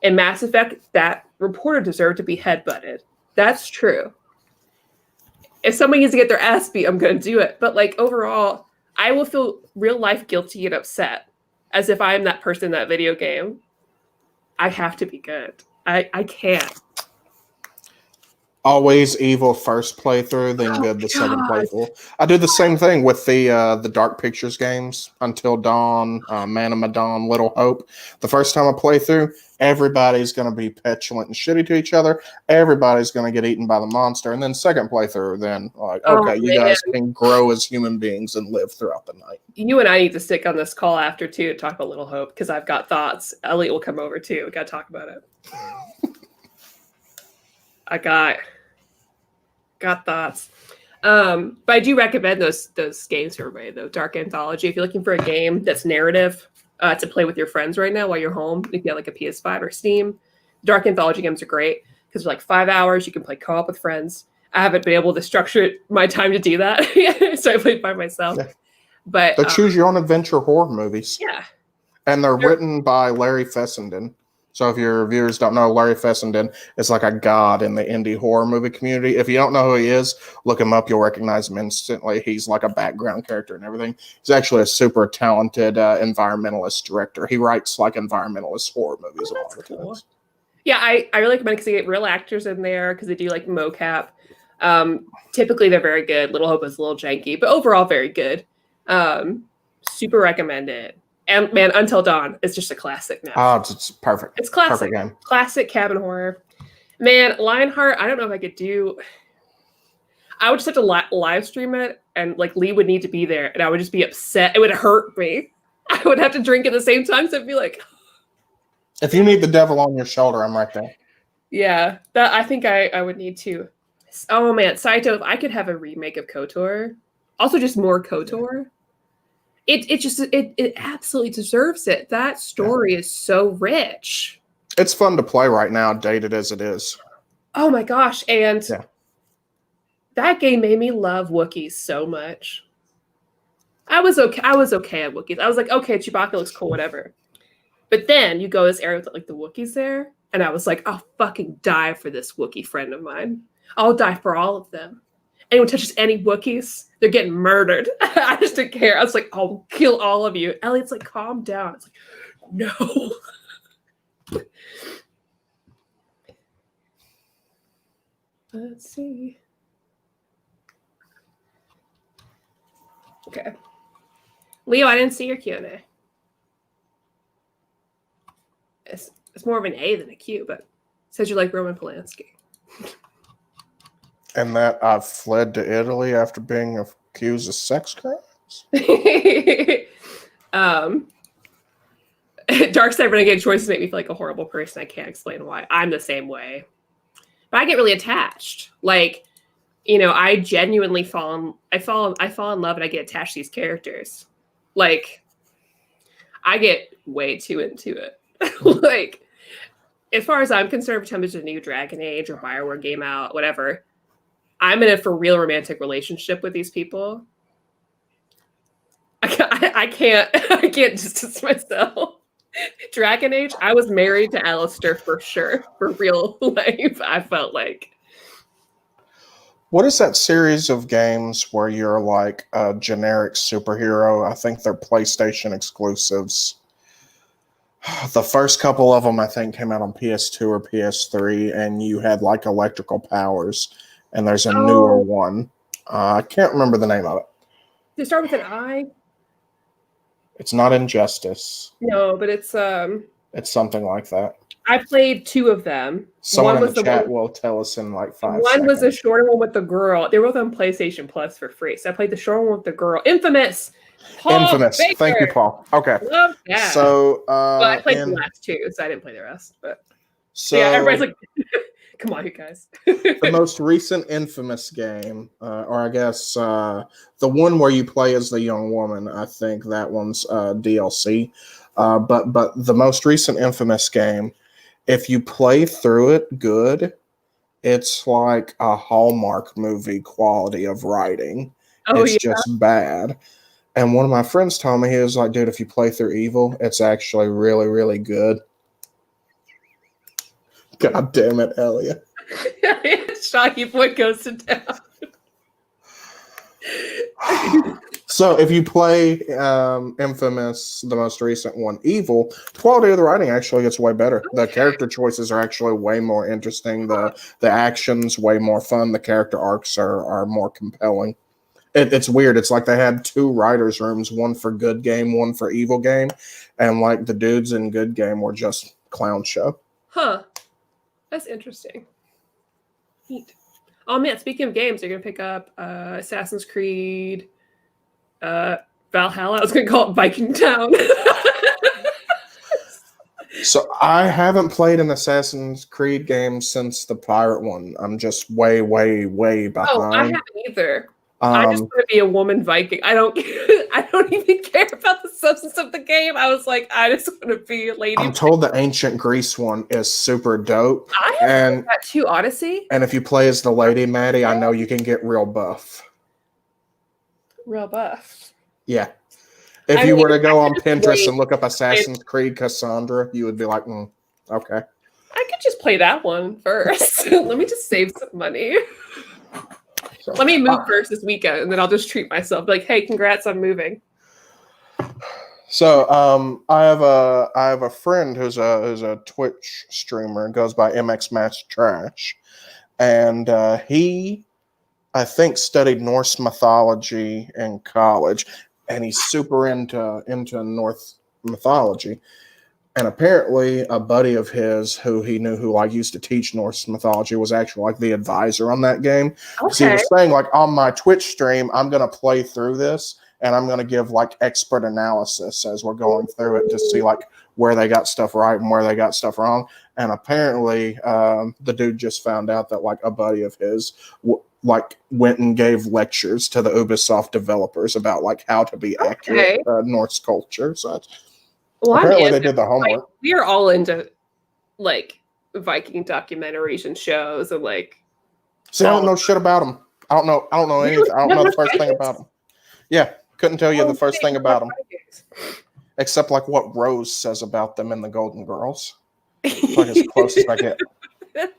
In Mass Effect, that reporter deserved to be headbutted. That's true. If somebody needs to get their ass beat, I'm going to do it. But like overall, I will feel real life guilty and upset as if I am that person in that video game. I have to be good. I can't. Always evil first playthrough, then good the second playthrough. I do the same thing with the Dark Pictures games, Until Dawn, Man of Medan, Little Hope. The first time I play through, everybody's going to be petulant and shitty to each other. Everybody's going to get eaten by the monster. And then second playthrough, then like, okay, you guys can grow as human beings and live throughout the night. You and I need to stick on this call after too to talk about Little Hope because I've got thoughts. Elliot will come over too. We got to talk about it. I got thoughts. But I do recommend those games for everybody, though. Dark Anthology. If you're looking for a game that's narrative to play with your friends right now while you're home, if you have like a PS5 or Steam, Dark Anthology games are great because they're like 5 hours. You can play co-op with friends. I haven't been able to structure my time to do that, so I played by myself. Yeah. But they choose your own adventure horror movies. Yeah, and they're written by Larry Fessenden. So if your viewers don't know, Larry Fessenden is like a god in the indie horror movie community. If you don't know who he is, look him up. You'll recognize him instantly. He's like a background character and everything. He's actually a super talented environmentalist director. He writes like environmentalist horror movies a lot of times. Yeah, I really recommend it because they get real actors in there because they do like mocap. Typically, they're very good. Little Hope is a little janky, but overall very good. Super recommend it. And man, Until Dawn is just a classic now. Oh, it's perfect. It's classic. Perfect game. Classic cabin horror. Man, Lionheart, I don't know if I could do... I would just have to live stream it, and like Lee would need to be there, and I would just be upset. It would hurt me. I would have to drink at the same time, so I'd be like... If you need the devil on your shoulder, I'm right there. Yeah, that I think I would need to. Oh man, Saito, if I could have a remake of KOTOR. Also just more KOTOR. It absolutely deserves it. That story is so rich. It's fun to play right now, dated as it is. Oh my gosh. And that game made me love Wookiees so much. I was okay at Wookiees. I was like, okay, Chewbacca looks cool, whatever. But then you go to this area with like the Wookiees there, and I was like, I'll fucking die for this Wookiee friend of mine. I'll die for all of them. Anyone touches any Wookiees, they're getting murdered. I just didn't care. I was like, I'll kill all of you. Elliot's like, calm down. It's like, no. Let's see. Okay. Leo, I didn't see your Q&A. It's more of an A than a Q, but it says you like Roman Polanski. And that I fled to Italy after being accused of sex crimes. Dark side renegade choices make me feel like a horrible person. I can't explain why. I'm the same way. But I get really attached. Like, I genuinely fall in love and I get attached to these characters. Like, I get way too into it. Like, as far as I'm concerned, every time there's a new Dragon Age or BioWare game out, whatever, I'm in a for real romantic relationship with these people. I can't distance myself. Dragon Age, I was married to Alistair for sure, for real life. I felt like. What is that series of games where you're like a generic superhero? I think they're PlayStation exclusives. The first couple of them, I think, came out on PS2 or PS3, and you had like electrical powers. And there's a newer one. I can't remember the name of it. Does it start with an I? It's not Injustice. No, but it's something like that. I played 2 of them. Someone One in was the the chat one, will tell us in like 5 one seconds. was a shorter one with the girl. They were both on PlayStation Plus for free. So I played the short one with the girl. Infamous. Infamous. Baker. Thank you, Paul. Okay. Love that. So well, I played the last 2, so I didn't play the rest. But so yeah, everybody's like, come on, you guys. the most recent Infamous game, or I guess the one where you play as the young woman, I think that one's DLC. But the most recent Infamous game, if you play through it good, it's like a Hallmark movie quality of writing. Oh, It's yeah. just bad. And one of my friends told me, he was like, dude, if you play through Evil, it's actually really, really good. God damn it, Elliot. Shocky boy goes to town. So if you play Infamous, the most recent one, Evil, the quality of the writing actually gets way better. The character choices are actually way more interesting. The action's way more fun. The character arcs are more compelling. It's weird. It's like they had 2 writers' rooms, one for good game, one for evil game. And like the dudes in good game were just clown show. Huh. That's interesting. Neat. Oh man, speaking of games, you're gonna pick up Assassin's Creed Valhalla. I was gonna call it Viking Town. So I haven't played an Assassin's Creed game since the pirate one. I'm just way, way, way behind. Oh, I haven't either. I just want to be a woman Viking. I don't even care about the substance of the game. I was like, I just want to be a lady. I'm told the ancient Greece one is super dope. I have played that too, Odyssey. And if you play as the lady, Maddie, I know you can get real buff. Real buff. Yeah. If you were to go on Pinterest and look up Assassin's Creed Cassandra, you would be like, okay. I could just play that one first. Let me just save some money. So, let me move first this weekend, and then I'll just treat myself. Like, hey, congrats on moving. So, I have a friend who's a Twitch streamer, goes by MX Match Trash, and he, I think, studied Norse mythology in college, and he's super into Norse mythology. And apparently a buddy of his who he knew who like used to teach Norse mythology was actually like the advisor on that game. Okay. He was saying like, on my Twitch stream, I'm going to play through this and I'm going to give like expert analysis as we're going through it to see like where they got stuff right and where they got stuff wrong. And apparently the dude just found out that like a buddy of his like went and gave lectures to the Ubisoft developers about like how to be accurate Norse culture. So well, apparently they did the homework. Like, we are all into like Viking documentaries and shows and like. See, I don't know shit about them. I don't know anything. I don't know the first thing about them. Yeah, couldn't tell you the first thing about them, except like what Rose says about them in the Golden Girls. Like as close as I get.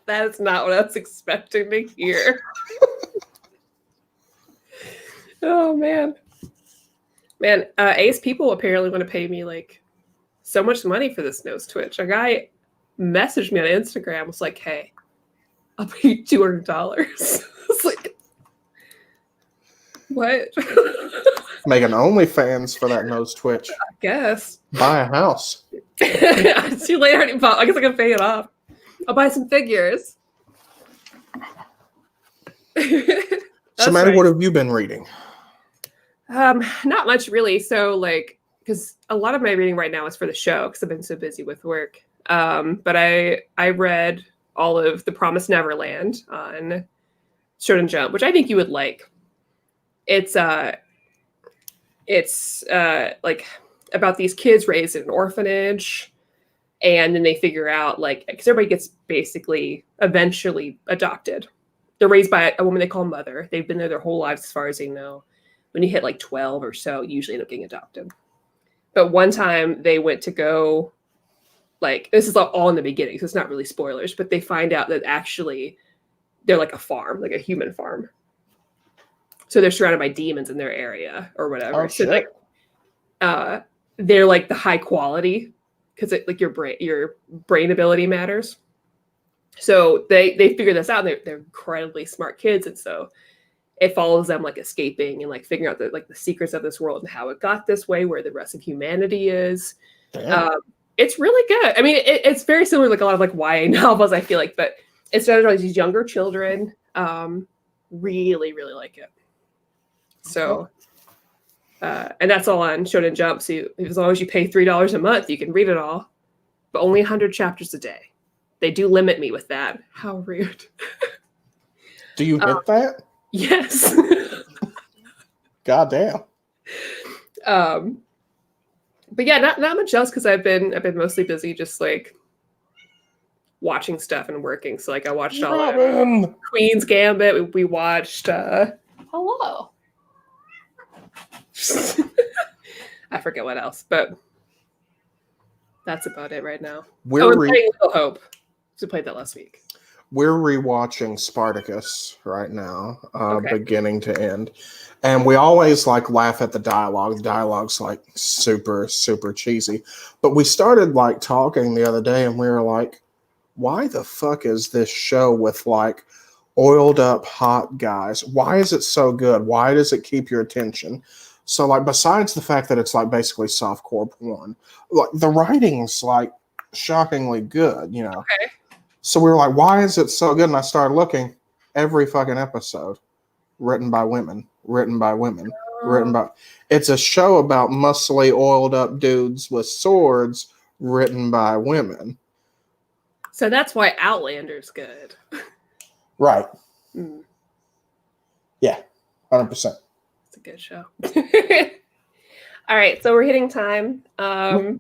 That's not what I was expecting to hear. Oh man, Ace people apparently want to pay me like so much money for this nose twitch. A guy messaged me on Instagram, was like, hey, I'll pay you $200. It's like, what? Make an OnlyFans for that nose twitch. I guess. Buy a house. It's too late. I already bought. I guess I can pay it off. I'll buy some figures. So, Maddie, what have you been reading? Not much really. So like, because a lot of my reading right now is for the show because I've been so busy with work. But I read all of The Promised Neverland on Shonen Jump, which I think you would like. It's like about these kids raised in an orphanage, and then they figure out like because everybody gets basically eventually adopted. They're raised by a woman they call mother. They've been there their whole lives, as far as they know. When you hit like 12 or so, you usually end up getting adopted. But one time they went to go, like, this is all in the beginning, so it's not really spoilers, but they find out that actually they're like a farm, like a human farm. So they're surrounded by demons in their area or whatever. Oh, so shit. like, they're like the high quality because like your brain ability matters. So they figure this out, and they're incredibly smart kids, and so it follows them like escaping and like figuring out the secrets of this world and how it got this way, where the rest of humanity is. It's really good. I mean, it's very similar to like a lot of like YA novels, I feel like, but it's done by these younger children. Really, really like it. So, and that's all on Shonen Jump. So as long as you pay $3 a month, you can read it all, but only 100 chapters a day. They do limit me with that. How rude. Do you hit that? Yes. God damn. But yeah, not much else because I've been mostly busy just like watching stuff and working. So like I watched all of Queen's Gambit. We watched hello. I forget what else, but that's about it right now. We're playing Little Hope. We played that last week. We're rewatching Spartacus right now, beginning to end. And we always like laugh at the dialogue. The dialogue's like super, super cheesy. But we started like talking the other day and we were like, why the fuck is this show with like oiled up hot guys? Why is it so good? Why does it keep your attention? So like besides the fact that it's like basically softcore porn, like the writing's like shockingly good, you know. Okay. So we were like, why is it so good? And I started looking, every fucking episode written by women. It's a show about muscly, oiled up dudes with swords written by women. So that's why Outlander's good. Right. Yeah, 100%. It's a good show. All right, so we're hitting time.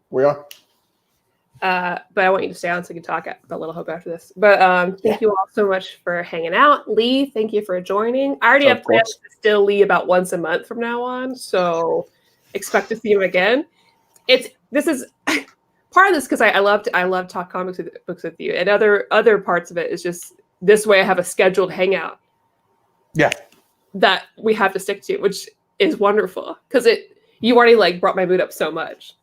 We are. But I want you to stay on so we can talk about Little Hope after this. But thank you all so much for hanging out. Lee, thank you for joining. I already have plans to still Lee about once a month from now on, so expect to see him again. This is part of this because I love talk comics books with you, and other parts of it is just this way I have a scheduled hangout. Yeah. That we have to stick to, which is wonderful because you already like brought my mood up so much.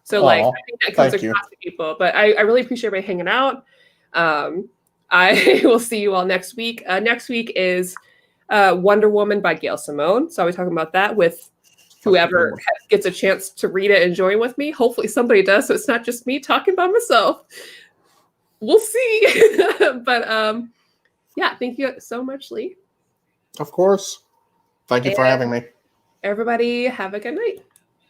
So like I think that comes across to people, but I really appreciate everybody hanging out. I will see you all next week. Next week is Wonder Woman by Gail Simone. So I'll be talking about that with whoever gets a chance to read it and join with me. Hopefully somebody does, so it's not just me talking by myself. We'll see. But yeah, thank you so much, Lee. Of course. Thank you for having me. Everybody have a good night.